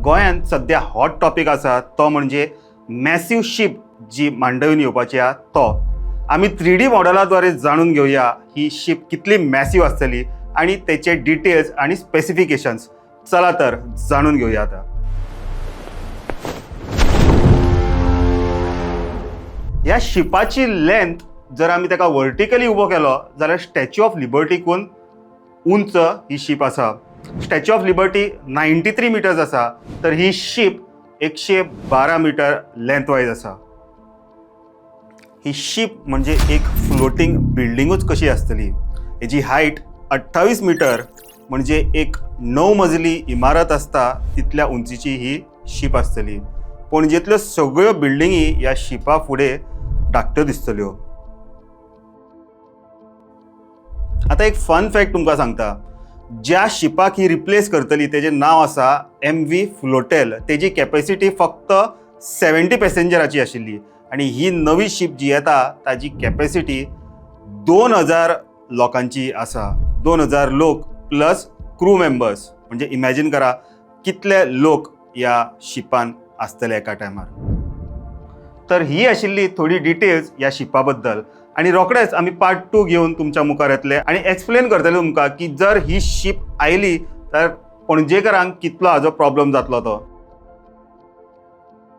गोंयांत सध्या hot topic आसा तो म्हणजे मॅसिव शीप जी मांडवीन येवपाची आहा तो. आमी 3D मॉडेलाद्वारे जाणून घेवया ही शीप कितली मॅसिव आसतली आणि तेचे डिटेल्स आणि स्पेसिफिकेशन्स. चला तर जाणून घेवया आता. ह्या शिपाची लेंथ जर आमी ताका वर्टिकली उबो केलो जाल्यार स्टॅच्यू ऑफ लिबर्टीकून उंच ही शीप आसा. स्टॅच्यू ऑफ लिबर्टी 93 मिटर्स आसा, तर ही शीप 112 मीटर लेंथ वायज आसा. ही शीप म्हणजे एक फ्लोटिंग बिल्डिंगूच कशी आसतली. हेजी हायट 28 मीटर म्हणजे एक 9 मजली इमारत आसता तितल्या उंचीची ही शीप आसतली. पणजेंतल्यो सगळ्यो बिल्डिंगी ह्या शिपा फुडें धाकट्यो दिसतल्यो. आता एक फन फॅक्ट तुमकां सांगता. ज्या शिपाक ही रिप्लेस करतली तेजें नांव आसा MV फ्लोटेल. तेजी कॅपॅसिटी फक्त 70 पॅसेंजराची आशिल्ली आणि ही नवी शीप जी येता ताची कॅपॅसिटी 2000 लोकांची आसा. 2000 लोक प्लस क्रू मेंबर्स. म्हणजे इमॅजिन करा कितले लोक ह्या शिपान आसतले एका टायमार. तर ही आशिल्ली थोडी डिटेल्स ह्या शिपा बद्दल आणि रोखडेच आमी पार्ट 2 घेवन तुमच्या मुखार येतले आणि एक्सप्लेन करतले तुमकां की जर ही शीप आयली तर पणजेकरांक कितलो हाजो प्रॉब्लेम जातलो तो.